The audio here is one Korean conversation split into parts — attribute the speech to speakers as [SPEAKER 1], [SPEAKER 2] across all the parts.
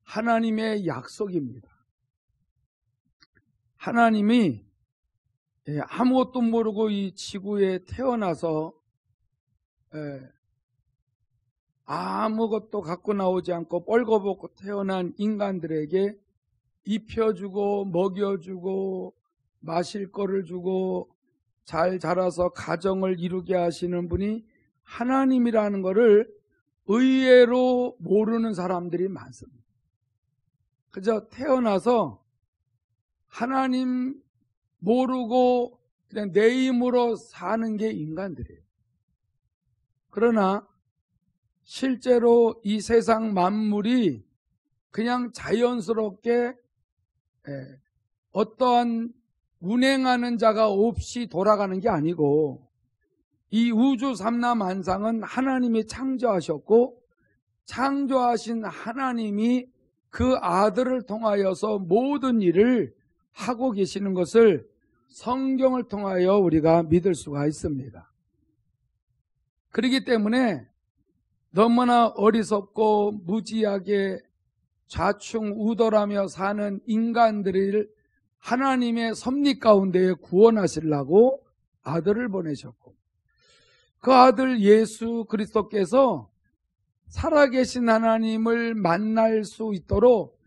[SPEAKER 1] 하나님의 약속입니다. 하나님이 아무것도 모르고 이 지구에 태어나서 아무것도 갖고 나오지 않고 뻘거벗고 태어난 인간들에게 입혀주고 먹여주고 마실 거를 주고 잘 자라서 가정을 이루게 하시는 분이 하나님이라는 것을 의외로 모르는 사람들이 많습니다. 그저 태어나서 하나님 모르고 그냥 내 힘으로 사는 게 인간들이에요. 그러나 실제로 이 세상 만물이 그냥 자연스럽게 어떠한 운행하는 자가 없이 돌아가는 게 아니고, 이 우주 삼라만상은 하나님이 창조하셨고, 창조하신 하나님이 그 아들을 통하여서 모든 일을 하고 계시는 것을 성경을 통하여 우리가 믿을 수가 있습니다. 그렇기 때문에 너무나 어리석고 무지하게 좌충우돌하며 사는 인간들을 하나님의 섭리 가운데에 구원하시려고 아들을 보내셨고, 그 아들 예수 그리스도께서 살아계신 하나님을 만날 수 있도록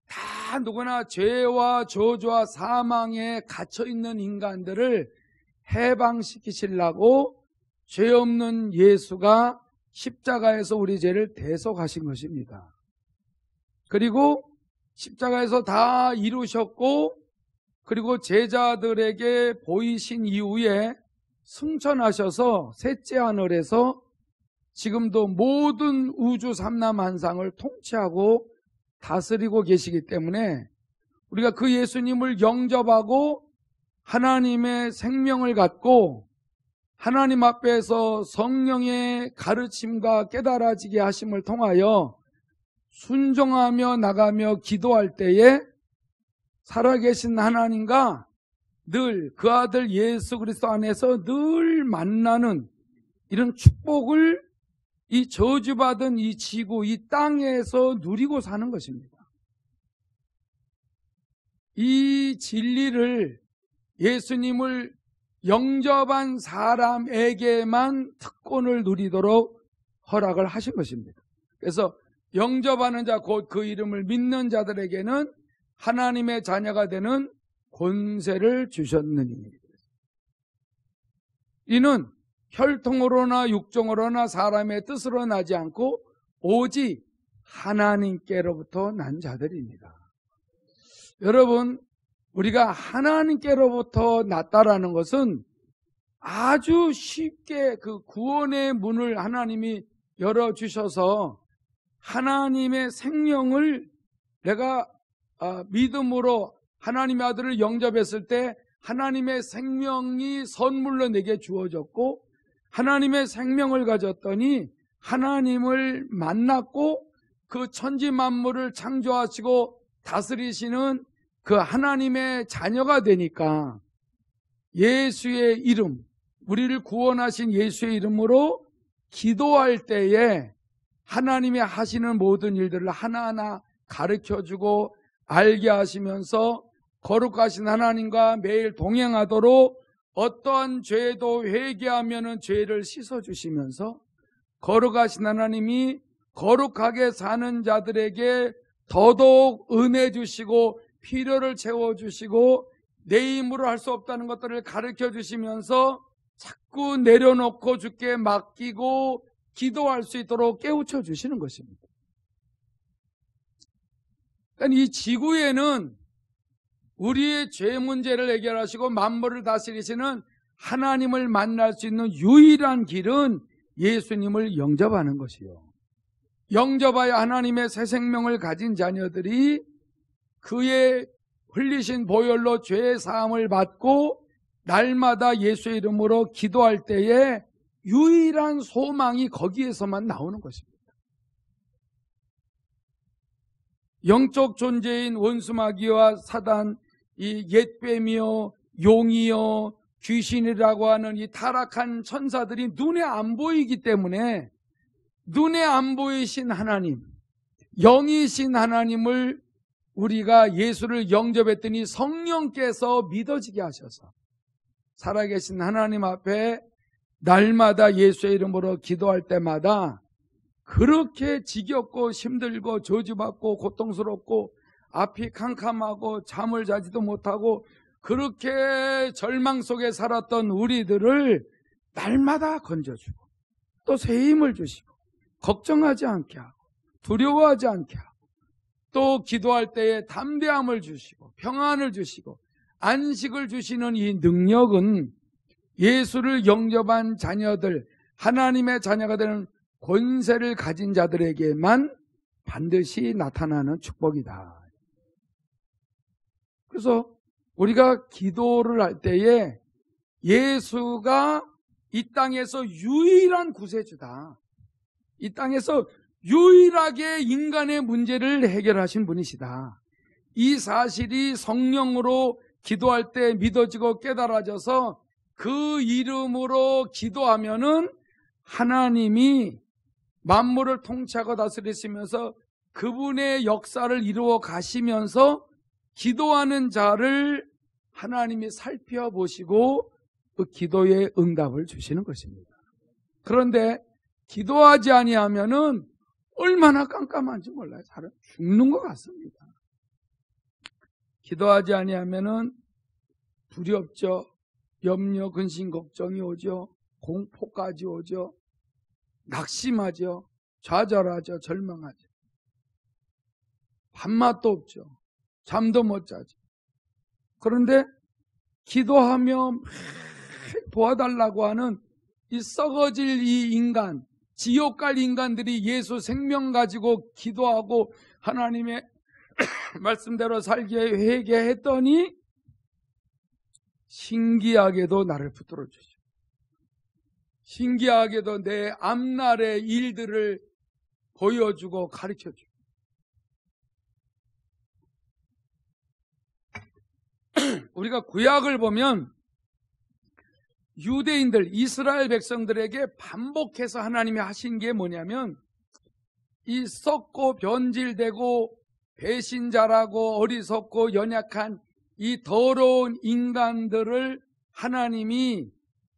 [SPEAKER 1] 다 누구나 죄와 저주와 사망에 갇혀있는 인간들을 해방시키시려고 죄 없는 예수가 십자가에서 우리 죄를 대속하신 것입니다. 그리고 십자가에서 다 이루셨고, 그리고 제자들에게 보이신 이후에 승천하셔서 셋째 하늘에서 지금도 모든 우주 삼라만상을 통치하고 다스리고 계시기 때문에 우리가 그 예수님을 영접하고 하나님의 생명을 갖고 하나님 앞에서 성령의 가르침과 깨달아지게 하심을 통하여 순종하며 나가며 기도할 때에 살아계신 하나님과 늘 그 아들 예수 그리스도 안에서 늘 만나는 이런 축복을 이 저주받은 이 지구, 이 땅에서 누리고 사는 것입니다. 이 진리를 예수님을 영접한 사람에게만 특권을 누리도록 허락을 하신 것입니다. 그래서 영접하는 자, 곧 그 이름을 믿는 자들에게는 하나님의 자녀가 되는 권세를 주셨느니, 이는 혈통으로나 육종으로나 사람의 뜻으로 나지 않고 오직 하나님께로부터 난 자들입니다. 여러분, 우리가 하나님께로부터 났다라는 것은 아주 쉽게 그 구원의 문을 하나님이 열어주셔서 하나님의 생명을 내가 믿음으로 하나님의 아들을 영접했을 때 하나님의 생명이 선물로 내게 주어졌고, 하나님의 생명을 가졌더니 하나님을 만났고 그 천지 만물을 창조하시고 다스리시는 그 하나님의 자녀가 되니까 예수의 이름, 우리를 구원하신 예수의 이름으로 기도할 때에 하나님이 하시는 모든 일들을 하나하나 가르쳐주고 알게 하시면서 거룩하신 하나님과 매일 동행하도록 어떠한 죄도 회개하면은 죄를 씻어주시면서 거룩하신 하나님이 거룩하게 사는 자들에게 더더욱 은혜 주시고 필요를 채워주시고 내 힘으로 할 수 없다는 것들을 가르쳐 주시면서 자꾸 내려놓고 주께 맡기고 기도할 수 있도록 깨우쳐 주시는 것입니다. 그러니까 이 지구에는 우리의 죄 문제를 해결하시고 만물을 다스리시는 하나님을 만날 수 있는 유일한 길은 예수님을 영접하는 것이요, 영접하여 하나님의 새 생명을 가진 자녀들이 그의 흘리신 보혈로 죄의 사함을 받고 날마다 예수의 이름으로 기도할 때에 유일한 소망이 거기에서만 나오는 것입니다. 영적 존재인 원수마귀와 사단, 이 옛뱀이요 용이요 귀신이라고 하는 이 타락한 천사들이 눈에 안 보이기 때문에 눈에 안 보이신 하나님, 영이신 하나님을 우리가 예수를 영접했더니 성령께서 믿어지게 하셔서 살아계신 하나님 앞에 날마다 예수의 이름으로 기도할 때마다 그렇게 지겹고 힘들고 저주받고 고통스럽고 앞이 캄캄하고 잠을 자지도 못하고 그렇게 절망 속에 살았던 우리들을 날마다 건져주고 또 새 힘을 주시고 걱정하지 않게 하고 두려워하지 않게 하고 또 기도할 때에 담대함을 주시고 평안을 주시고 안식을 주시는 이 능력은 예수를 영접한 자녀들, 하나님의 자녀가 되는 권세를 가진 자들에게만 반드시 나타나는 축복이다. 그래서 우리가 기도를 할 때에 예수가 이 땅에서 유일한 구세주다. 이 땅에서 유일하게 인간의 문제를 해결하신 분이시다. 이 사실이 성령으로 기도할 때 믿어지고 깨달아져서 그 이름으로 기도하면은 하나님이 만물을 통치하고 다스리시면서 그분의 역사를 이루어 가시면서 기도하는 자를 하나님이 살펴보시고 그 기도의 응답을 주시는 것입니다. 그런데 기도하지 아니하면은 얼마나 깜깜한지 몰라요. 사람 죽는 것 같습니다. 기도하지 아니하면은 두렵죠. 염려, 근심, 걱정이 오죠. 공포까지 오죠. 낙심하죠. 좌절하죠. 절망하죠. 밥맛도 없죠. 잠도 못 자죠. 그런데 기도하며 도와달라고 하는 이 썩어질 이 인간, 지옥 갈 인간들이 예수 생명 가지고 기도하고 하나님의 말씀대로 살게 회개했더니 신기하게도 나를 붙들어 주시고 신기하게도 내 앞날의 일들을 보여주고 가르쳐주고 우리가 구약을 보면 유대인들, 이스라엘 백성들에게 반복해서 하나님이 하신 게 뭐냐면 이 썩고 변질되고 배신자라고 어리석고 연약한 이 더러운 인간들을 하나님이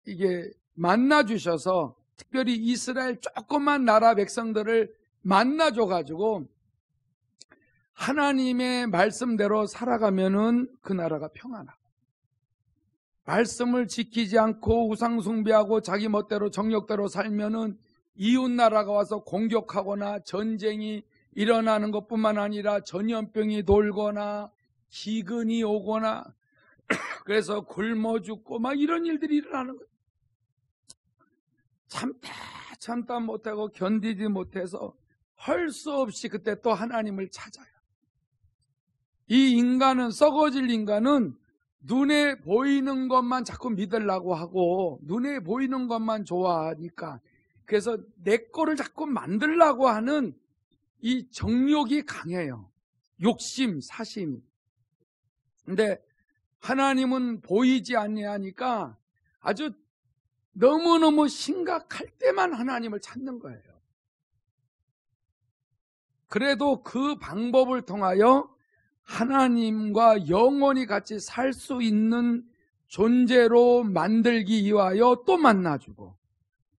[SPEAKER 1] 이게 만나주셔서 특별히 이스라엘 조그만 나라 백성들을 만나줘가지고 하나님의 말씀대로 살아가면은 그 나라가 평안하고 말씀을 지키지 않고 우상 숭배하고 자기 멋대로 정욕대로 살면은 이웃 나라가 와서 공격하거나 전쟁이 일어나는 것뿐만 아니라 전염병이 돌거나 기근이 오거나 그래서 굶어 죽고 막 이런 일들이 일어나는 거예요. 참다 못하고 견디지 못해서 할 수 없이 그때 또 하나님을 찾아요. 이 인간은, 썩어질 인간은 눈에 보이는 것만 자꾸 믿으려고 하고 눈에 보이는 것만 좋아하니까 그래서 내 거를 자꾸 만들려고 하는 이 정욕이 강해요. 욕심, 사심. 근데 하나님은 보이지 아니하니까 아주 너무너무 심각할 때만 하나님을 찾는 거예요. 그래도 그 방법을 통하여 하나님과 영원히 같이 살 수 있는 존재로 만들기 위하여 또 만나주고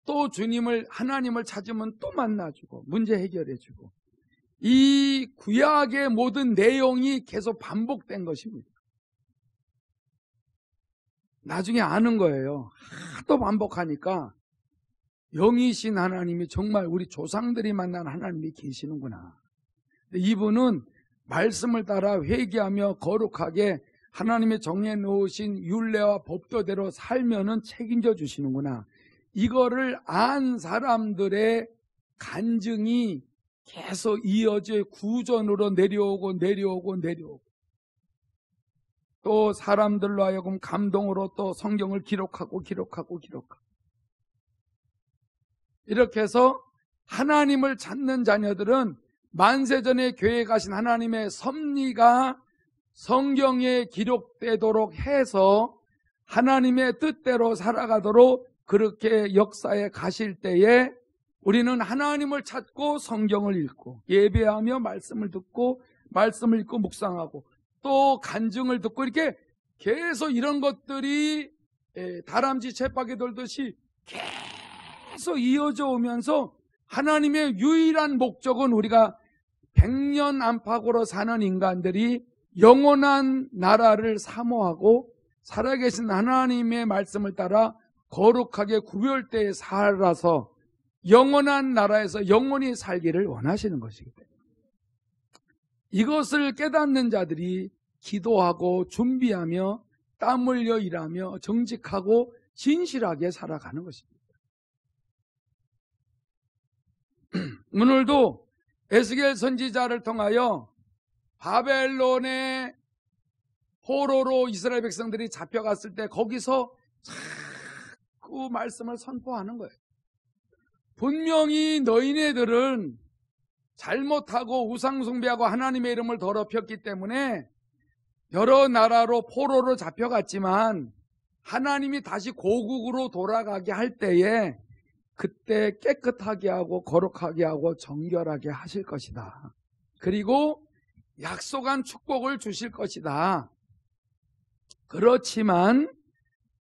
[SPEAKER 1] 또 주님을, 하나님을 찾으면 또 만나주고 문제 해결해주고 이 구약의 모든 내용이 계속 반복된 것입니다. 나중에 아는 거예요. 하도 반복하니까 영이신 하나님이 정말 우리 조상들이 만난 하나님이 계시는구나. 이분은 말씀을 따라 회개하며 거룩하게 하나님의 정해 놓으신 율례와 법도대로 살면은 책임져 주시는구나. 이거를 안 사람들의 간증이 계속 이어져 구전으로 내려오고 또 사람들로 하여금 감동으로 또 성경을 기록하고 이렇게 해서 하나님을 찾는 자녀들은 만세전에 교회에 가신 하나님의 섭리가 성경에 기록되도록 해서 하나님의 뜻대로 살아가도록 그렇게 역사에 가실 때에 우리는 하나님을 찾고 성경을 읽고 예배하며 말씀을 듣고 말씀을 읽고 묵상하고 또 간증을 듣고 이렇게 계속 이런 것들이 다람쥐 쳇바퀴 돌듯이 계속 이어져 오면서 하나님의 유일한 목적은 우리가 100년 안팎으로 사는 인간들이 영원한 나라를 사모하고 살아계신 하나님의 말씀을 따라 거룩하게 구별되어 살아서 영원한 나라에서 영원히 살기를 원하시는 것이기 때문에 이것을 깨닫는 자들이 기도하고 준비하며 땀 흘려 일하며 정직하고 진실하게 살아가는 것입니다. 오늘도 에스겔 선지자를 통하여 바벨론의 포로로 이스라엘 백성들이 잡혀갔을 때 거기서 자꾸 말씀을 선포하는 거예요. 분명히 너희네들은 잘못하고 우상숭배하고 하나님의 이름을 더럽혔기 때문에 여러 나라로 포로로 잡혀갔지만 하나님이 다시 고국으로 돌아가게 할 때에 그때 깨끗하게 하고 거룩하게 하고 정결하게 하실 것이다. 그리고 약속한 축복을 주실 것이다. 그렇지만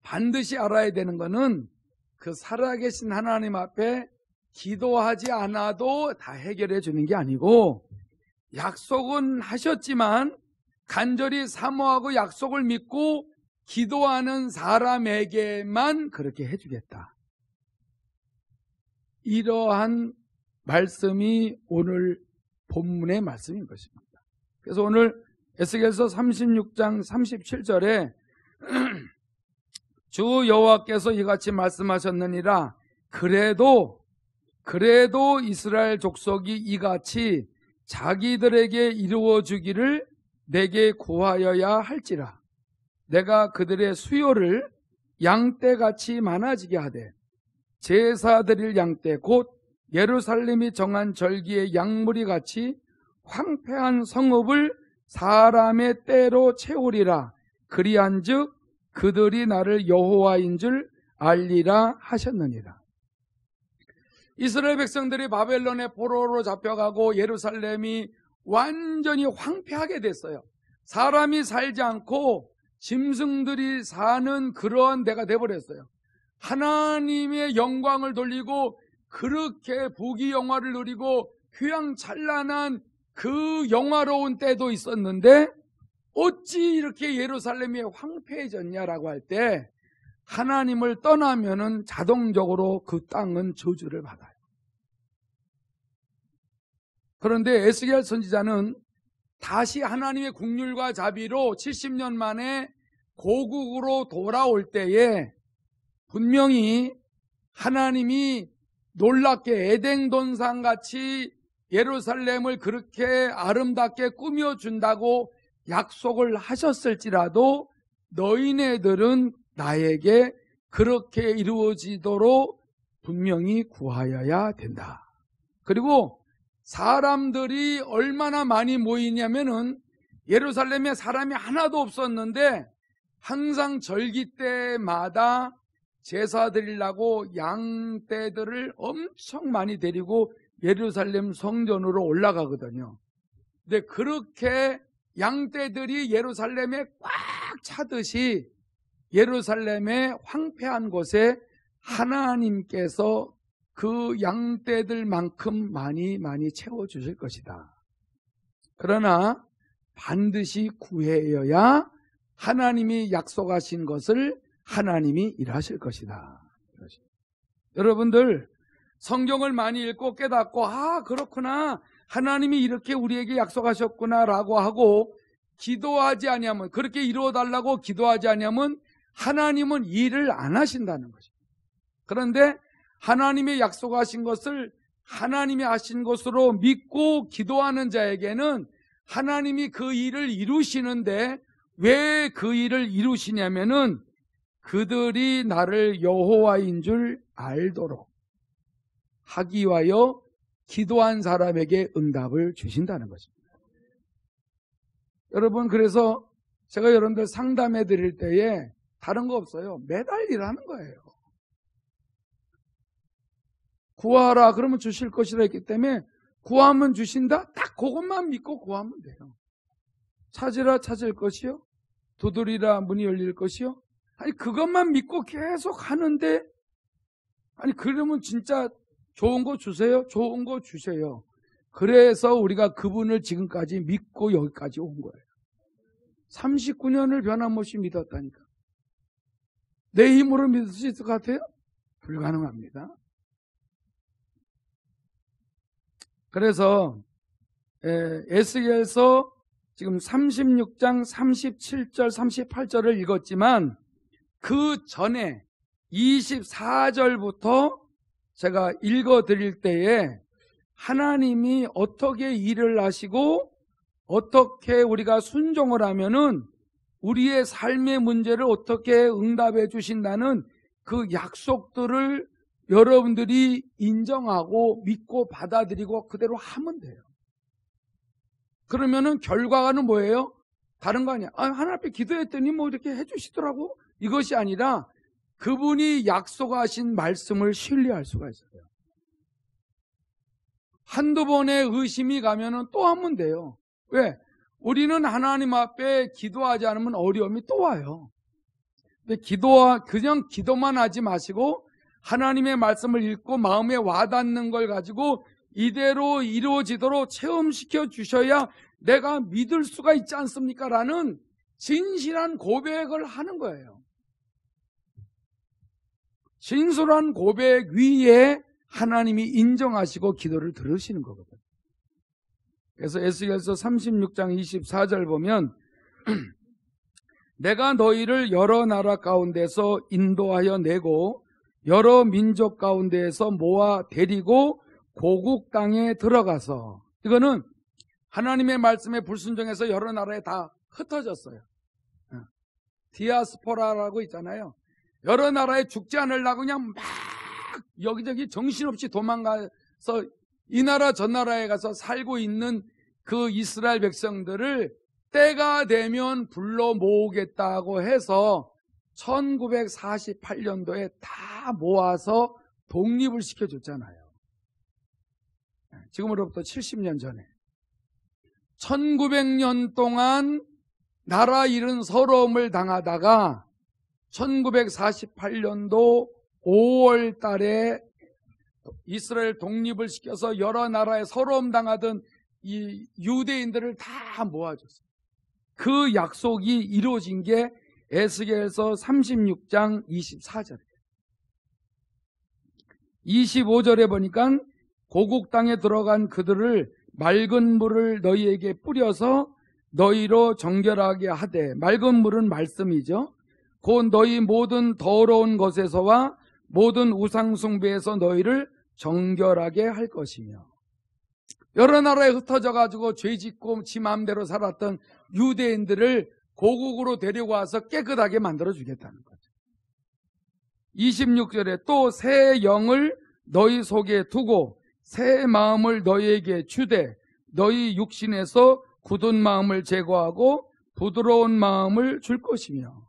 [SPEAKER 1] 반드시 알아야 되는 것은 그 살아계신 하나님 앞에 기도하지 않아도 다 해결해 주는 게 아니고 약속은 하셨지만 간절히 사모하고 약속을 믿고 기도하는 사람에게만 그렇게 해주겠다. 이러한 말씀이 오늘 본문의 말씀인 것입니다. 그래서 오늘 에스겔서 36장 37절에 주 여호와께서 이같이 말씀하셨느니라. 그래도 이스라엘 족속이 이같이 자기들에게 이루어 주기를 내게 구하여야 할지라. 내가 그들의 수요를 양떼같이 많아지게 하되 제사 드릴 양떼 곧 예루살렘이 정한 절기의 양무리 같이 황폐한 성읍을 사람의 때로 채우리라. 그리한즉 그들이 나를 여호와인 줄 알리라 하셨느니라. 이스라엘 백성들이 바벨론의 포로로 잡혀가고 예루살렘이 완전히 황폐하게 됐어요. 사람이 살지 않고 짐승들이 사는 그러한 데가 돼버렸어요. 하나님의 영광을 돌리고 그렇게 부귀영화를 누리고 휘황찬란한 그 영화로운 때도 있었는데 어찌 이렇게 예루살렘이 황폐해졌냐라고 할 때 하나님을 떠나면은 자동적으로 그 땅은 저주를 받아요. 그런데 에스겔 선지자는 다시 하나님의 긍휼과 자비로 70년 만에 고국으로 돌아올 때에 분명히 하나님이 놀랍게 에덴 동산같이 예루살렘을 그렇게 아름답게 꾸며준다고 약속을 하셨을지라도 너희네들은 나에게 그렇게 이루어지도록 분명히 구하여야 된다. 그리고 사람들이 얼마나 많이 모이냐면은 예루살렘에 사람이 하나도 없었는데 항상 절기 때마다 제사 드리려고 양떼들을 엄청 많이 데리고 예루살렘 성전으로 올라가거든요. 근데 그렇게 양떼들이 예루살렘에 꽉 차듯이 예루살렘의 황폐한 곳에 하나님께서 그 양떼들만큼 많이 채워주실 것이다. 그러나 반드시 구해여야 하나님이 약속하신 것을 하나님이 일하실 것이다. 여러분들 성경을 많이 읽고 깨닫고 그렇구나, 하나님이 이렇게 우리에게 약속하셨구나 라고 하고 기도하지 아니하면, 그렇게 이루어달라고 기도하지 아니하면 하나님은 일을 안 하신다는 것입니다. 그런데 하나님의 약속하신 것을 하나님이 하신 것으로 믿고 기도하는 자에게는 하나님이 그 일을 이루시는데, 왜 그 일을 이루시냐면은 그들이 나를 여호와인 줄 알도록 하기 위하여 기도한 사람에게 응답을 주신다는 것입니다. 여러분, 그래서 제가 여러분들 상담해 드릴 때에 다른 거 없어요. 매달 일하는 거예요. 구하라 그러면 주실 것이라 했기 때문에 구하면 주신다? 딱 그것만 믿고 구하면 돼요. 찾으라 찾을 것이요, 두드리라 문이 열릴 것이요. 아니 그것만 믿고 계속 하는데, 아니 그러면 진짜 좋은 거 주세요. 좋은 거 주세요. 그래서 우리가 그분을 지금까지 믿고 여기까지 온 거예요. 39년을 변함없이 믿었다니까. 내 힘으로 믿을 수 있을 것 같아요? 불가능합니다. 그래서 에스겔서 지금 36장 37절 38절을 읽었지만 그 전에 24절부터 제가 읽어드릴 때에 하나님이 어떻게 일을 하시고 어떻게 우리가 순종을 하면은 우리의 삶의 문제를 어떻게 응답해 주신다는 그 약속들을 여러분들이 인정하고 믿고 받아들이고 그대로 하면 돼요. 그러면은 결과는 뭐예요? 다른 거 아니야. 하나님 앞에 기도했더니 뭐 이렇게 해주시더라고. 이것이 아니라 그분이 약속하신 말씀을 신뢰할 수가 있어요. 한두 번의 의심이 가면은 또 하면 돼요. 왜? 우리는 하나님 앞에 기도하지 않으면 어려움이 또 와요. 근데 그냥 기도만 하지 마시고 하나님의 말씀을 읽고 마음에 와닿는 걸 가지고 이대로 이루어지도록 체험시켜 주셔야 내가 믿을 수가 있지 않습니까? 라는 진실한 고백을 하는 거예요. 진솔한 고백 위에 하나님이 인정하시고 기도를 들으시는 거거든요. 그래서 에스겔서 36장 24절 보면 내가 너희를 여러 나라 가운데서 인도하여 내고 여러 민족 가운데에서 모아 데리고 고국 땅에 들어가서, 이거는 하나님의 말씀에 불순종해서 여러 나라에 다 흩어졌어요. 디아스포라라고 있잖아요. 여러 나라에 죽지 않으려고 그냥 막 여기저기 정신없이 도망가서 이 나라 저 나라에 가서 살고 있는 그 이스라엘 백성들을 때가 되면 불러 모으겠다고 해서 1948년도에 다 모아서 독립을 시켜줬잖아요. 지금으로부터 70년 전에 1900년 동안 나라 잃은 서러움을 당하다가 1948년도 5월 달에 이스라엘 독립을 시켜서 여러 나라에 서러움 당하던 이 유대인들을 다 모아줬어요. 그 약속이 이루어진 게 에스겔서 36장 24절이에요. 25절에 보니까 고국 땅에 들어간 그들을 맑은 물을 너희에게 뿌려서 너희로 정결하게 하되, 맑은 물은 말씀이죠. 곧 너희 모든 더러운 것에서와 모든 우상숭배에서 너희를 정결하게 할 것이며, 여러 나라에 흩어져 가지고 죄짓고 지 마음대로 살았던 유대인들을 고국으로 데려와서 깨끗하게 만들어 주겠다는 거죠. 26절에 또 새 영을 너희 속에 두고 새 마음을 너희에게 주되 너희 육신에서 굳은 마음을 제거하고 부드러운 마음을 줄 것이며.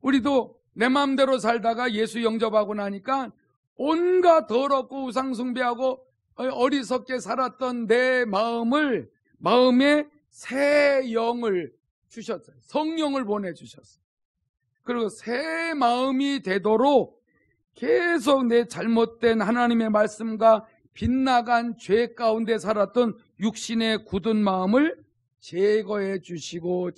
[SPEAKER 1] 우리도 내 마음대로 살다가 예수 영접하고 나니까 온갖 더럽고 우상숭배하고 어리석게 살았던 내 마음에 새 영을 주셨어요. 성령을 보내주셨어요. 그리고 새 마음이 되도록 계속 내 잘못된 하나님의 말씀과 빗나간 죄 가운데 살았던 육신의 굳은 마음을 제거해 주시고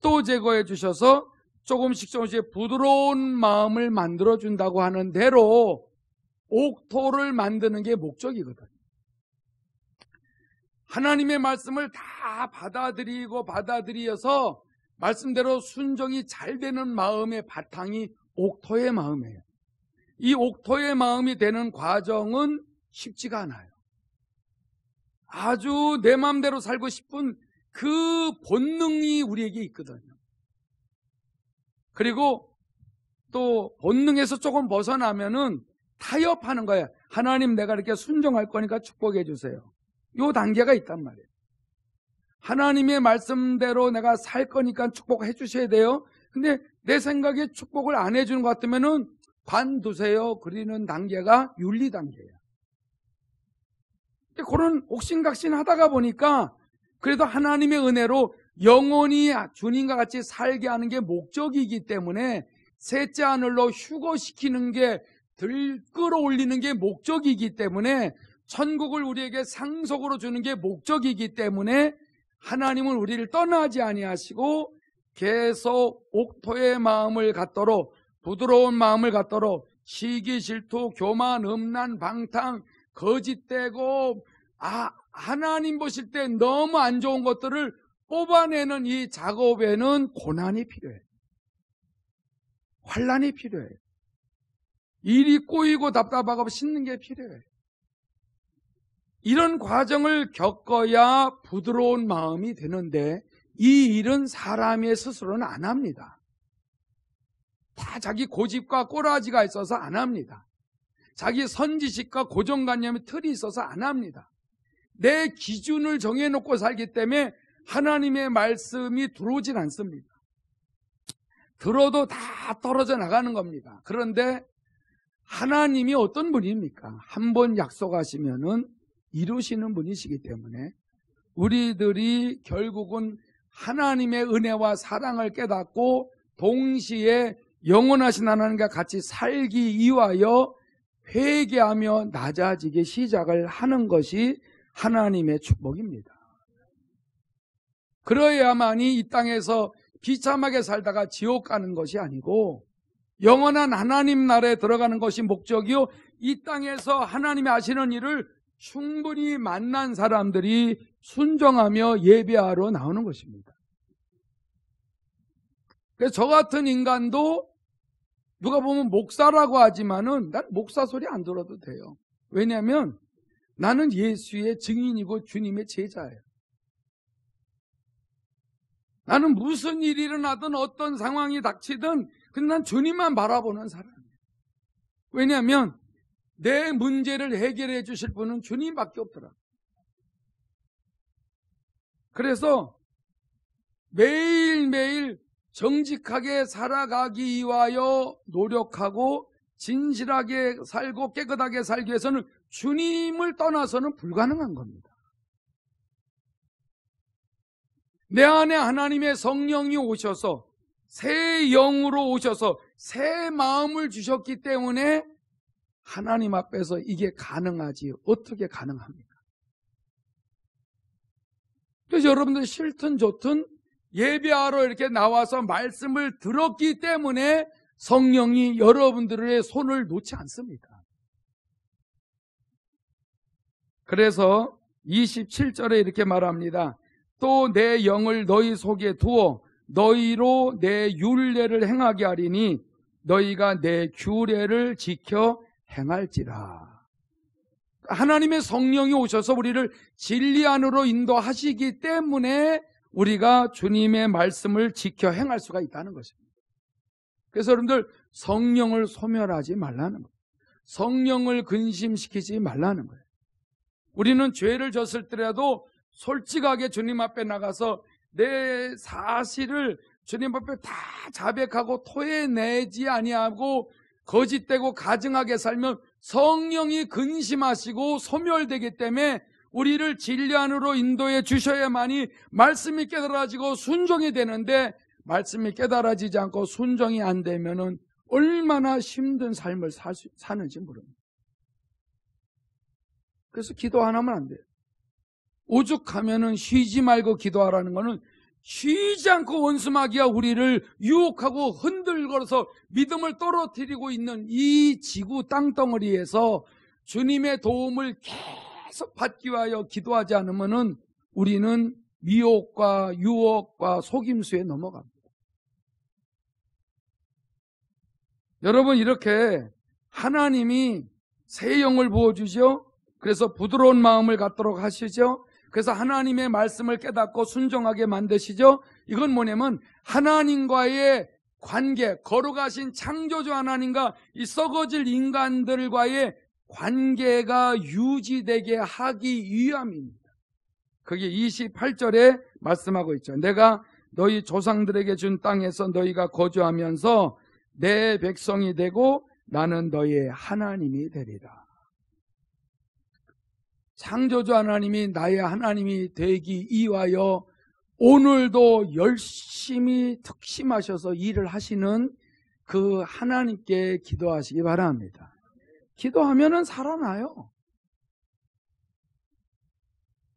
[SPEAKER 1] 또 제거해 주셔서 조금씩 부드러운 마음을 만들어 준다고 하는 대로 옥토를 만드는 게 목적이거든요. 하나님의 말씀을 다 받아들여서 말씀대로 순종이 잘 되는 마음의 바탕이 옥토의 마음이에요. 이 옥토의 마음이 되는 과정은 쉽지가 않아요. 아주 내 마음대로 살고 싶은 그 본능이 우리에게 있거든요. 그리고 또 본능에서 조금 벗어나면은 타협하는 거예요. 하나님, 내가 이렇게 순종할 거니까 축복해 주세요. 요 단계가 있단 말이에요. 하나님의 말씀대로 내가 살 거니까 축복해 주셔야 돼요. 근데 내 생각에 축복을 안 해주는 것 같으면은 관두세요 그리는 단계가 윤리 단계예요. 그런 옥신각신 하다가 보니까 그래도 하나님의 은혜로 영원히 주님과 같이 살게 하는 게 목적이기 때문에 셋째 하늘로 휴거시키는 게 끌어올리는 게 목적이기 때문에 천국을 우리에게 상속으로 주는 게 목적이기 때문에 하나님은 우리를 떠나지 아니하시고 계속 옥토의 마음을 갖도록 부드러운 마음을 갖도록 시기 질투 교만 음란 방탕 거짓되고 하나님 보실 때 너무 안 좋은 것들을 뽑아내는 이 작업에는 고난이 필요해요. 환난이 필요해요. 일이 꼬이고 답답하고 씻는 게 필요해요. 이런 과정을 겪어야 부드러운 마음이 되는데 이 일은 사람의 스스로는 안 합니다. 다 자기 고집과 꼬라지가 있어서 안 합니다. 자기 선지식과 고정관념의 틀이 있어서 안 합니다. 내 기준을 정해놓고 살기 때문에 하나님의 말씀이 들어오질 않습니다. 들어도 다 떨어져 나가는 겁니다. 그런데 하나님이 어떤 분입니까? 한번 약속하시면은 이루시는 분이시기 때문에 우리들이 결국은 하나님의 은혜와 사랑을 깨닫고 동시에 영원하신 하나님과 같이 살기 위하여 회개하며 낮아지게 시작을 하는 것이 하나님의 축복입니다. 그러야만이 이 땅에서 비참하게 살다가 지옥 가는 것이 아니고 영원한 하나님 나라에 들어가는 것이 목적이요, 이 땅에서 하나님이 하시는 일을 충분히 만난 사람들이 순종하며 예배하러 나오는 것입니다. 그래서 저 같은 인간도 누가 보면 목사라고 하지만은 난 목사 소리 안 들어도 돼요. 왜냐하면 나는 예수의 증인이고 주님의 제자예요. 나는 무슨 일이 일어나든 어떤 상황이 닥치든 그냥 난 주님만 바라보는 사람이에요. 왜냐하면 내 문제를 해결해 주실 분은 주님밖에 없더라. 그래서 매일매일 정직하게 살아가기 위하여 노력하고 진실하게 살고 깨끗하게 살기 위해서는 주님을 떠나서는 불가능한 겁니다. 내 안에 하나님의 성령이 오셔서 새 영으로 오셔서 새 마음을 주셨기 때문에 하나님 앞에서 이게 가능하지 어떻게 가능합니까? 그래서 여러분들 싫든 좋든 예배하러 이렇게 나와서 말씀을 들었기 때문에 성령이 여러분들의 손을 놓지 않습니다. 그래서 27절에 이렇게 말합니다. 또 내 영을 너희 속에 두어 너희로 내 율례를 행하게 하리니 너희가 내 규례를 지켜 행할지라. 하나님의 성령이 오셔서 우리를 진리 안으로 인도하시기 때문에 우리가 주님의 말씀을 지켜 행할 수가 있다는 것입니다. 그래서 여러분들 성령을 소멸하지 말라는 거예요. 성령을 근심시키지 말라는 거예요. 우리는 죄를 졌을 때라도 솔직하게 주님 앞에 나가서 내 사실을 주님 앞에 다 자백하고 토해내지 아니하고 거짓되고 가증하게 살면 성령이 근심하시고 소멸되기 때문에 우리를 진리 안으로 인도해 주셔야만이 말씀이 깨달아지고 순종이 되는데, 말씀이 깨달아지지 않고 순종이 안 되면은 얼마나 힘든 삶을 사는지 모릅니다. 그래서 기도 안 하면 안 돼요. 오죽하면은 쉬지 말고 기도하라는 거는 쉬지 않고 원수마귀가 우리를 유혹하고 흔들거려서 믿음을 떨어뜨리고 있는 이 지구 땅덩어리에서 주님의 도움을 계속 받기 위하여 기도하지 않으면은 우리는 미혹과 유혹과 속임수에 넘어갑니다. 여러분, 이렇게 하나님이 새 영을 부어주죠. 그래서 부드러운 마음을 갖도록 하시죠. 그래서 하나님의 말씀을 깨닫고 순종하게 만드시죠. 이건 뭐냐면 하나님과의 관계, 거룩하신 창조주 하나님과 이 썩어질 인간들과의 관계가 유지되게 하기 위함입니다. 그게 28절에 말씀하고 있죠. 내가 너희 조상들에게 준 땅에서 너희가 거주하면서 내 백성이 되고 나는 너의 하나님이 되리라. 창조주 하나님이 나의 하나님이 되기 위하여 오늘도 열심히 특심하셔서 일을 하시는 그 하나님께 기도하시기 바랍니다. 기도하면은 살아나요.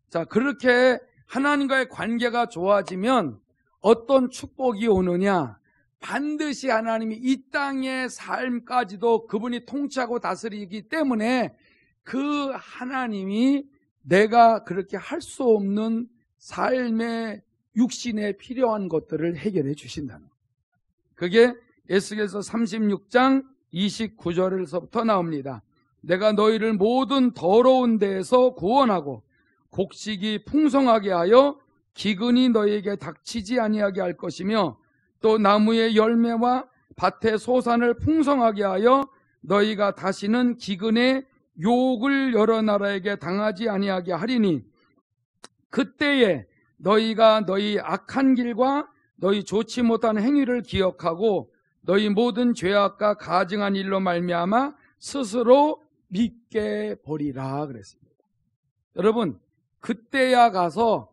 [SPEAKER 1] 자, 그렇게 하나님과의 관계가 좋아지면 어떤 축복이 오느냐? 반드시 하나님이 이 땅의 삶까지도 그분이 통치하고 다스리기 때문에 그 하나님이 내가 그렇게 할 수 없는 삶의 육신에 필요한 것들을 해결해 주신다는 거예요. 그게 에스겔서 36장 29절에서부터 나옵니다. 내가 너희를 모든 더러운 데에서 구원하고 곡식이 풍성하게 하여 기근이 너희에게 닥치지 아니하게 할 것이며 또 나무의 열매와 밭의 소산을 풍성하게 하여 너희가 다시는 기근의 욕을 여러 나라에게 당하지 아니하게 하리니 그때에 너희가 너희 악한 길과 너희 좋지 못한 행위를 기억하고 너희 모든 죄악과 가증한 일로 말미암아 스스로 믿게 보리라 그랬습니다. 여러분, 그때야 가서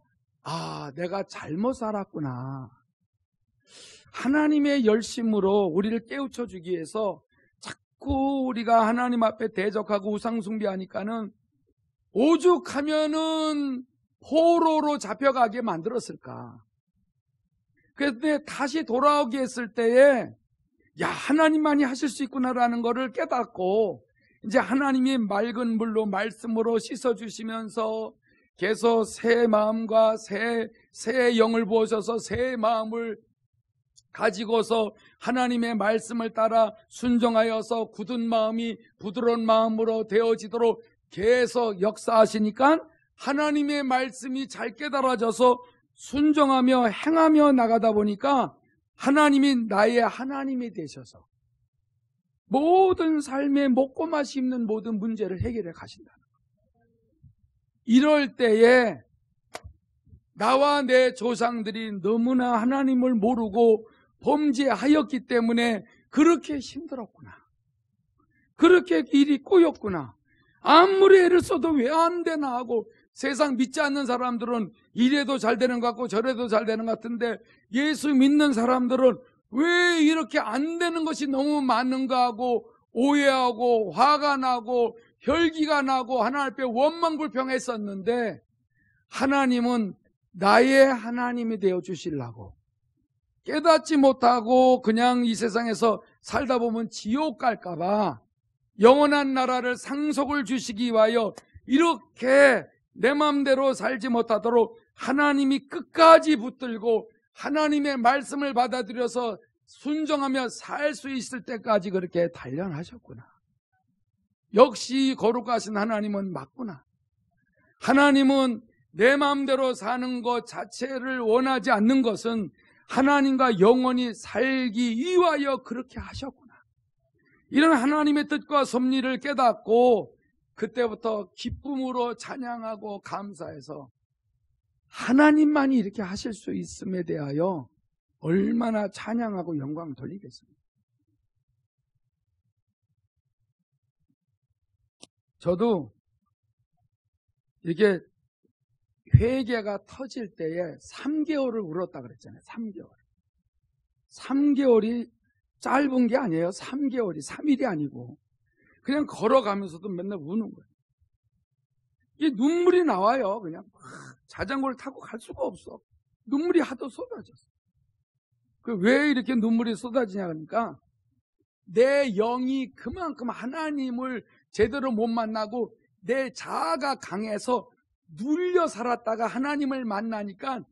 [SPEAKER 1] 내가 잘못 살았구나. 하나님의 열심으로 우리를 깨우쳐 주기 위해서 자꾸 우리가 하나님 앞에 대적하고 우상숭배하니까는 오죽하면은 포로로 잡혀가게 만들었을까. 그런데 다시 돌아오게 했을 때에 하나님만이 하실 수 있구나라는 것을 깨닫고 이제 하나님이 맑은 물로 말씀으로 씻어주시면서 계속 새 마음과 새 영을 부으셔서 새 마음을 가지고서 하나님의 말씀을 따라 순종하여서 굳은 마음이 부드러운 마음으로 되어지도록 계속 역사하시니까 하나님의 말씀이 잘 깨달아져서 순종하며 행하며 나가다 보니까 하나님이 나의 하나님이 되셔서 모든 삶에 먹고 맛이 있는 모든 문제를 해결해 가신다. 이럴 때에 나와 내 조상들이 너무나 하나님을 모르고 범죄하였기 때문에 그렇게 힘들었구나. 그렇게 일이 꼬였구나. 아무리 애를 써도 왜 안 되나 하고 세상 믿지 않는 사람들은 이래도 잘 되는 것 같고 저래도 잘 되는 것 같은데 예수 믿는 사람들은 왜 이렇게 안 되는 것이 너무 많은가 하고 오해하고 화가 나고 혈기가 나고 하나님 앞에 원망불평했었는데 하나님은 나의 하나님이 되어 주시려고 깨닫지 못하고 그냥 이 세상에서 살다 보면 지옥 갈까봐 영원한 나라를 상속을 주시기 위하여 이렇게 내 마음대로 살지 못하도록 하나님이 끝까지 붙들고 하나님의 말씀을 받아들여서 순종하며 살 수 있을 때까지 그렇게 단련하셨구나. 역시 거룩하신 하나님은 맞구나. 하나님은 내 마음대로 사는 것 자체를 원하지 않는 것은 하나님과 영원히 살기 위하여 그렇게 하셨구나. 이런 하나님의 뜻과 섭리를 깨닫고 그때부터 기쁨으로 찬양하고 감사해서 하나님만이 이렇게 하실 수 있음에 대하여 얼마나 찬양하고 영광을 돌리겠습니까? 저도 이게 회개가 터질 때에 3개월을 울었다 그랬잖아요. 3개월. 3개월이 짧은 게 아니에요. 3개월이 3일이 아니고 그냥 걸어가면서도 맨날 우는 거예요. 이게 눈물이 나와요. 그냥 자전거를 타고 갈 수가 없어. 눈물이 하도 쏟아졌어. 왜 이렇게 눈물이 쏟아지냐 그러니까 내 영이 그만큼 하나님을 제대로 못 만나고 내 자아가 강해서 눌려 살았다가 하나님을 만나니까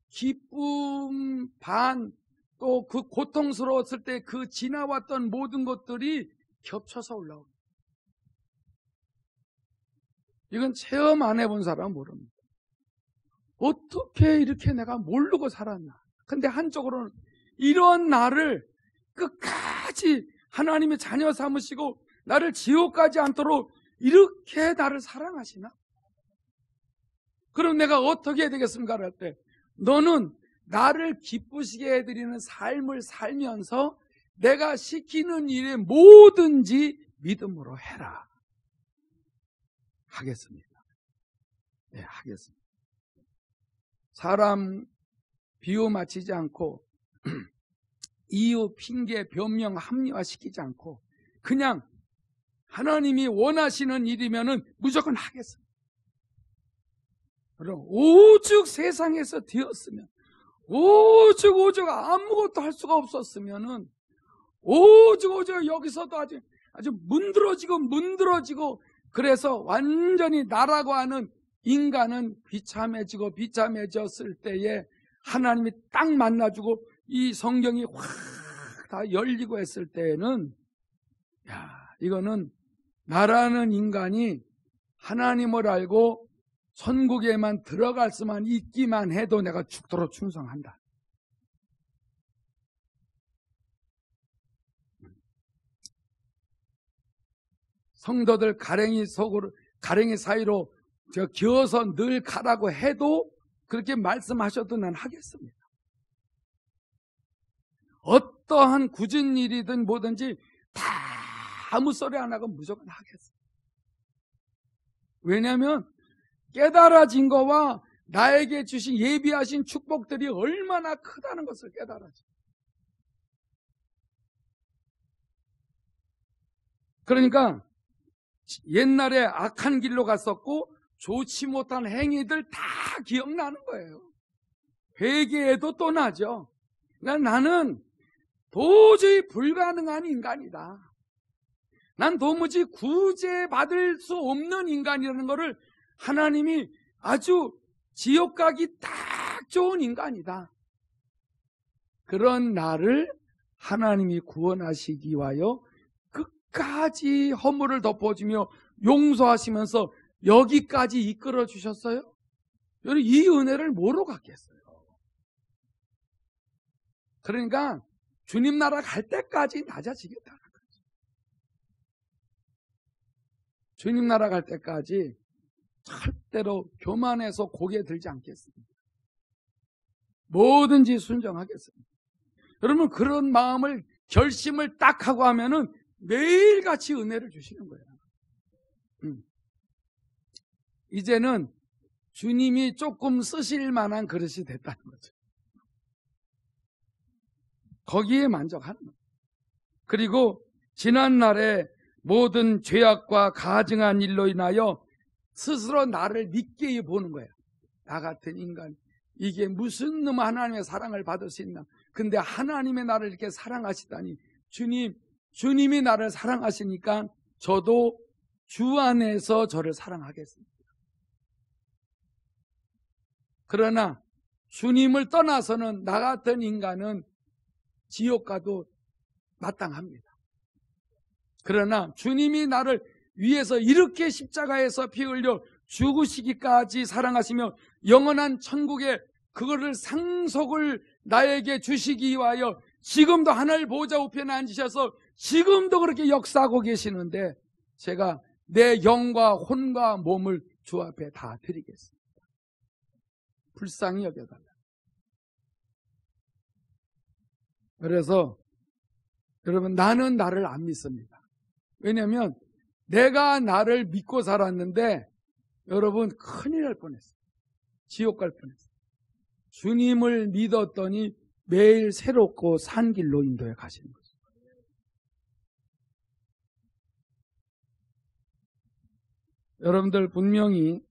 [SPEAKER 1] 기쁨 반 또 그 고통스러웠을 때 그 지나왔던 모든 것들이 겹쳐서 올라옵니다. 이건 체험 안 해본 사람은 모릅니다. 어떻게 이렇게 내가 모르고 살았나. 근데 한쪽으로는 이런 나를 끝까지 하나님의 자녀 삼으시고 나를 지옥 가지 않도록 이렇게 나를 사랑하시나? 그럼 내가 어떻게 해야 되겠습니까? 할 때 너는 나를 기쁘시게 해드리는 삶을 살면서 내가 시키는 일에 뭐든지 믿음으로 해라. 하겠습니다. 네, 하겠습니다. 사람 비유 맞추지 않고 이유, 핑계, 변명, 합리화시키지 않고 그냥 하나님이 원하시는 일이면은 무조건 하겠습니다. 그럼 오죽 세상에서 되었으면, 오죽 아무것도 할 수가 없었으면은 오죽 여기서도 아주 문드러지고 그래서 완전히 나라고 하는 인간은 비참해졌을 때에 하나님이 딱 만나주고 이 성경이 확 다 열리고 했을 때에는 이거는 나라는 인간이 하나님을 알고 천국에만 들어갈 수만 있기만 해도 내가 죽도록 충성한다. 성도들 가랭이 사이로 기어서 늘 가라고 해도 그렇게 말씀하셔도 난 하겠습니다. 어떠한 굳은 일이든 뭐든지 다 아무 소리 안 하고 무조건 하겠습니다. 왜냐하면 깨달아진 거와 나에게 주신 예비하신 축복들이 얼마나 크다는 것을 깨달아져. 그러니까 옛날에 악한 길로 갔었고 좋지 못한 행위들 다 기억나는 거예요. 회개해도 또 나죠. 그러니까 나는 도저히 불가능한 인간이다. 난 도무지 구제받을 수 없는 인간이라는 것을 하나님이 아주 지옥 가기 딱 좋은 인간이다. 그런 나를 하나님이 구원하시기 위하여 끝까지 허물을 덮어주며 용서하시면서 여기까지 이끌어 주셨어요. 여러분, 이 은혜를 뭐로 갖겠어요? 그러니까 주님 나라 갈 때까지 낮아지겠다는 거죠. 주님 나라 갈 때까지 절대로 교만해서 고개 들지 않겠습니다. 뭐든지 순종하겠습니다. 여러분, 그런 마음을 결심을 딱 하고 하면은 매일같이 은혜를 주시는 거예요. 이제는 주님이 조금 쓰실 만한 그릇이 됐다는 거죠. 거기에 만족하는 거예요. 그리고 지난날에 모든 죄악과 가증한 일로 인하여 스스로 나를 믿게 보는 거예요. 나 같은 인간, 이게 무슨 놈 하나님의 사랑을 받을 수 있나. 근데 하나님의 나를 이렇게 사랑하시다니, 주님이 나를 사랑하시니까 저도 주 안에서 저를 사랑하겠습니다. 그러나 주님을 떠나서는 나 같은 인간은 지옥 가도 마땅합니다. 그러나 주님이 나를 위해서 이렇게 십자가에서 피 흘려 죽으시기까지 사랑하시며 영원한 천국에 그거를 상속을 나에게 주시기 위하여 지금도 하늘 보좌 우편에 앉으셔서 지금도 그렇게 역사하고 계시는데 제가 내 영과 혼과 몸을 주 앞에 다 드리겠습니다. 불쌍히 여겨달라. 그래서 여러분, 나는 나를 안 믿습니다. 왜냐하면 내가 나를 믿고 살았는데 여러분, 큰일 날 뻔했어요. 지옥 갈 뻔했어요. 주님을 믿었더니 매일 새롭고 산 길로 인도해 가시는 거죠. 여러분들, 분명히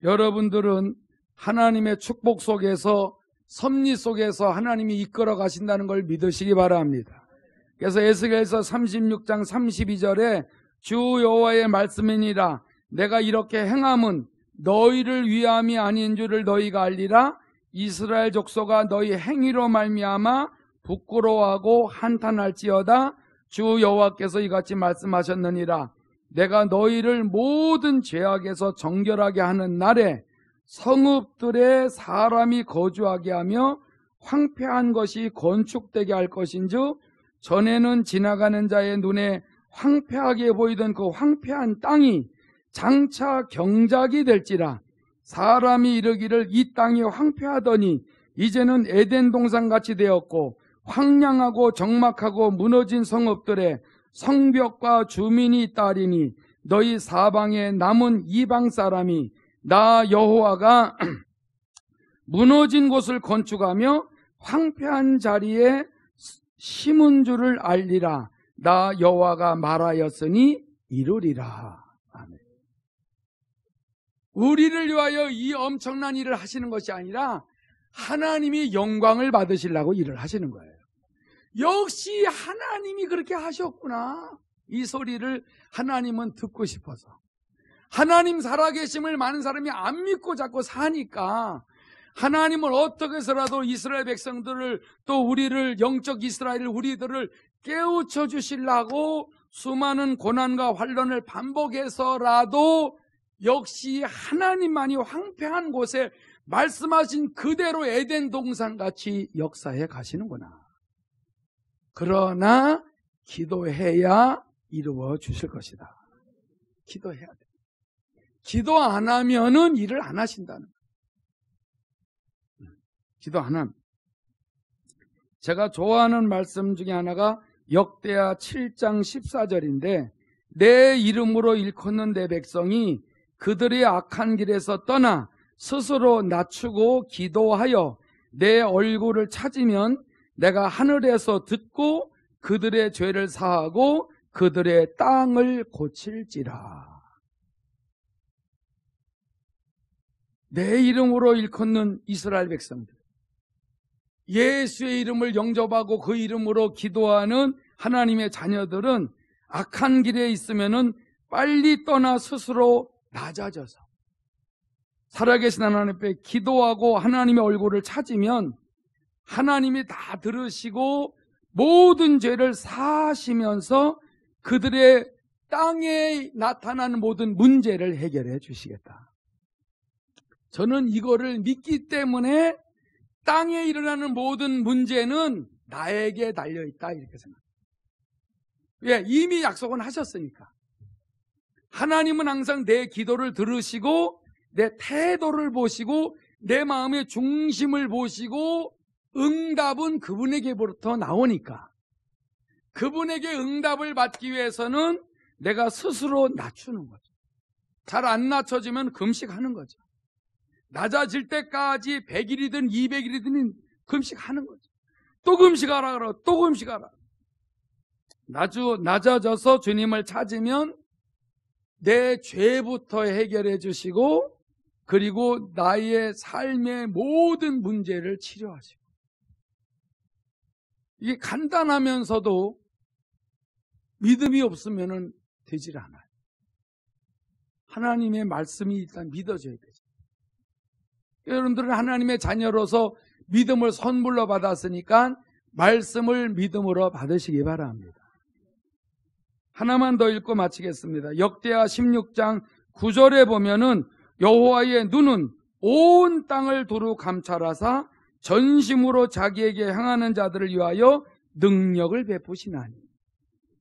[SPEAKER 1] 여러분들은 하나님의 축복 속에서, 섭리 속에서 하나님이 이끌어 가신다는 걸 믿으시기 바랍니다. 그래서 에스겔서 36장 32절에 주 여호와의 말씀이니라, 내가 이렇게 행함은 너희를 위함이 아닌 줄을 너희가 알리라. 이스라엘 족속아 너희 행위로 말미암아 부끄러워하고 한탄할지어다. 주 여호와께서 이같이 말씀하셨느니라. 내가 너희를 모든 죄악에서 정결하게 하는 날에 성읍들에 사람이 거주하게 하며 황폐한 것이 건축되게 할 것인즉, 전에는 지나가는 자의 눈에 황폐하게 보이던 그 황폐한 땅이 장차 경작이 될지라. 사람이 이르기를 이 땅이 황폐하더니 이제는 에덴 동산같이 되었고 황량하고 적막하고 무너진 성읍들의 성벽과 주민이 있다리니 너희 사방에 남은 이방 사람이 나 여호와가 무너진 곳을 건축하며 황폐한 자리에 심은 줄을 알리라. 나 여호와가 말하였으니 이루리라. 아멘. 우리를 위하여 이 엄청난 일을 하시는 것이 아니라 하나님이 영광을 받으시려고 일을 하시는 거예요. 역시 하나님이 그렇게 하셨구나. 이 소리를 하나님은 듣고 싶어서. 하나님 살아계심을 많은 사람이 안 믿고 자꾸 사니까 하나님은 어떻게 해서라도 이스라엘 백성들을, 또 우리를, 영적 이스라엘 우리들을 깨우쳐 주시려고 수많은 고난과 환난을 반복해서라도 역시 하나님만이 황폐한 곳에 말씀하신 그대로 에덴 동산같이 역사해 가시는구나. 그러나 기도해야 이루어 주실 것이다. 기도해야 돼. 기도 안 하면은 일을 안 하신다는 거예요. 기도 안 하면. 제가 좋아하는 말씀 중에 하나가 역대하 7장 14절인데 내 이름으로 일컫는 내 백성이 그들의 악한 길에서 떠나 스스로 낮추고 기도하여 내 얼굴을 찾으면 내가 하늘에서 듣고 그들의 죄를 사하고 그들의 땅을 고칠지라. 내 이름으로 일컫는 이스라엘 백성들, 예수의 이름을 영접하고 그 이름으로 기도하는 하나님의 자녀들은 악한 길에 있으면은 빨리 떠나 스스로 낮아져서 살아계신 하나님 앞에 기도하고 하나님의 얼굴을 찾으면 하나님이 다 들으시고 모든 죄를 사하시면서 그들의 땅에 나타나는 모든 문제를 해결해 주시겠다. 저는 이거를 믿기 때문에 땅에 일어나는 모든 문제는 나에게 달려있다 이렇게 생각합니다. 왜? 이미 약속은 하셨으니까. 하나님은 항상 내 기도를 들으시고 내 태도를 보시고 내 마음의 중심을 보시고 응답은 그분에게부터 나오니까 그분에게 응답을 받기 위해서는 내가 스스로 낮추는 거죠. 잘 안 낮춰지면 금식하는 거죠. 낮아질 때까지 100일이든 200일이든 금식하는 거죠. 또 금식하라 그러고 또 금식하라. 낮아져서 주님을 찾으면 내 죄부터 해결해 주시고 그리고 나의 삶의 모든 문제를 치료하시고. 이게 간단하면서도 믿음이 없으면 되질 않아요. 하나님의 말씀이 일단 믿어져야 되죠. 여러분들은 하나님의 자녀로서 믿음을 선물로 받았으니까 말씀을 믿음으로 받으시기 바랍니다. 하나만 더 읽고 마치겠습니다. 역대하 16장 9절에 보면은 여호와의 눈은 온 땅을 두루 감찰하사 전심으로 자기에게 향하는 자들을 위하여 능력을 베푸시나니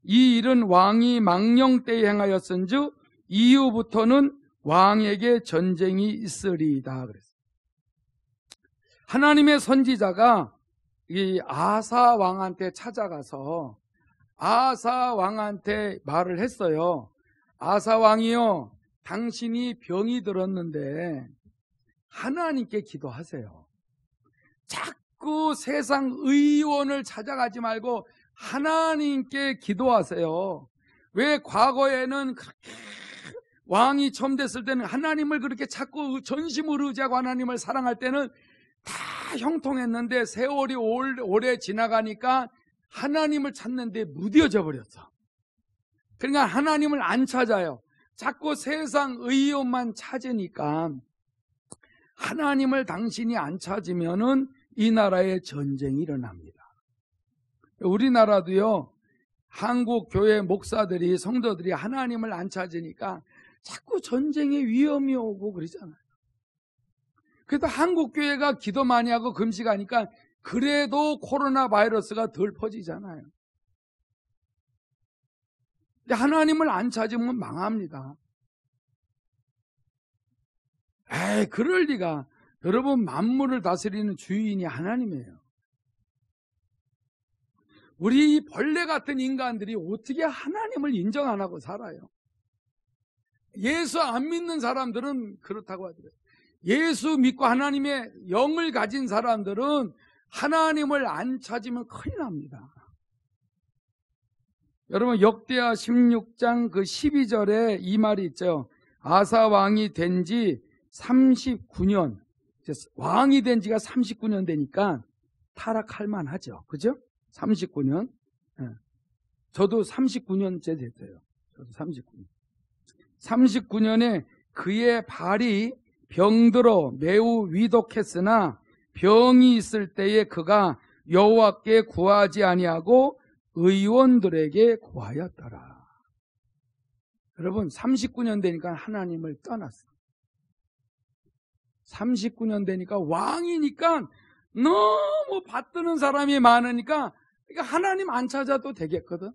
[SPEAKER 1] 이 일은 왕이 망령 때에 행하였은즉 이후부터는 왕에게 전쟁이 있으리이다 그랬어요. 하나님의 선지자가 이 아사 왕한테 찾아가서 아사 왕한테 말을 했어요. 아사 왕이요, 당신이 병이 들었는데 하나님께 기도하세요. 자꾸 세상 의원을 찾아가지 말고 하나님께 기도하세요. 왜 과거에는 그렇게 왕이 처음 됐을 때는 하나님을 그렇게 자꾸 전심으로 의지하고 하나님을 사랑할 때는 다 형통했는데 세월이 오래 지나가니까 하나님을 찾는데 무뎌져 버렸어. 그러니까 하나님을 안 찾아요. 자꾸 세상 의욕만 찾으니까 하나님을 당신이 안 찾으면은 이 나라에 전쟁이 일어납니다. 우리나라도요, 한국 교회 목사들이, 성도들이 하나님을 안 찾으니까 자꾸 전쟁의 위험이 오고 그러잖아요. 그래도 한국 교회가 기도 많이 하고 금식하니까 그래도 코로나 바이러스가 덜 퍼지잖아요. 근데 하나님을 안 찾으면 망합니다. 에이, 그럴 리가. 여러분, 만물을 다스리는 주인이 하나님이에요. 우리 벌레 같은 인간들이 어떻게 하나님을 인정 안 하고 살아요? 예수 안 믿는 사람들은 그렇다고 하더라고요. 예수 믿고 하나님의 영을 가진 사람들은 하나님을 안 찾으면 큰일 납니다. 여러분, 역대하 16장 그 12절에 이 말이 있죠. 아사 왕이 된 지 39년, 왕이 된 지가 39년 되니까 타락할 만하죠. 그죠? 39년. 저도 39년째 됐어요. 저도 39년. 39년에 그의 발이 병들어 매우 위독했으나 병이 있을 때에 그가 여호와께 구하지 아니하고 의원들에게 구하였더라. 여러분, 39년 되니까 하나님을 떠났어. 39년 되니까 왕이니까 너무 받드는 사람이 많으니까 그러니까 하나님 안 찾아도 되겠거든.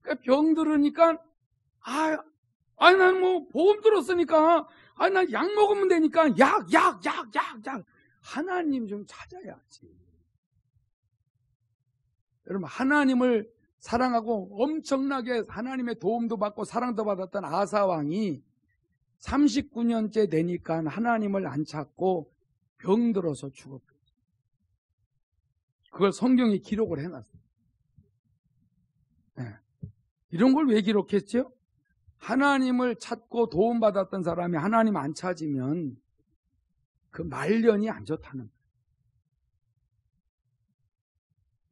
[SPEAKER 1] 그러니까 병들으니까 난 뭐 보험 들었으니까 난 약 먹으면 되니까 약 하나님 좀 찾아야지. 여러분, 하나님을 사랑하고 엄청나게 하나님의 도움도 받고 사랑도 받았던 아사 왕이 39년째 되니까 하나님을 안 찾고 병들어서 죽었어요. 그걸 성경에 기록을 해놨어요. 네. 이런 걸 왜 기록했죠? 하나님을 찾고 도움받았던 사람이 하나님 안 찾으면 그 말년이 안 좋다는 거예요.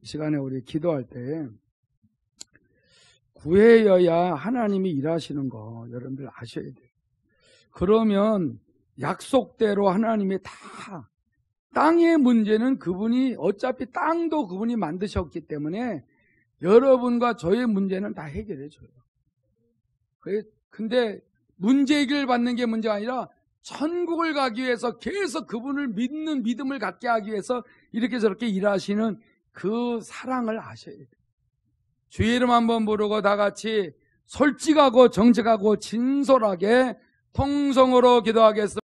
[SPEAKER 1] 이 시간에 우리 기도할 때 구해여야 하나님이 일하시는 거 여러분들 아셔야 돼요. 그러면 약속대로 하나님이 다, 땅의 문제는 그분이 어차피 땅도 그분이 만드셨기 때문에 여러분과 저의 문제는 다 해결해 줘요. 근데 문제 해결 받는 게 문제가 아니라 천국을 가기 위해서 계속 그분을 믿는 믿음을 갖게 하기 위해서 이렇게 저렇게 일하시는 그 사랑을 아셔야 돼요. 주의 이름 한번 부르고 다 같이 솔직하고 정직하고 진솔하게 통성으로 기도하겠습니다.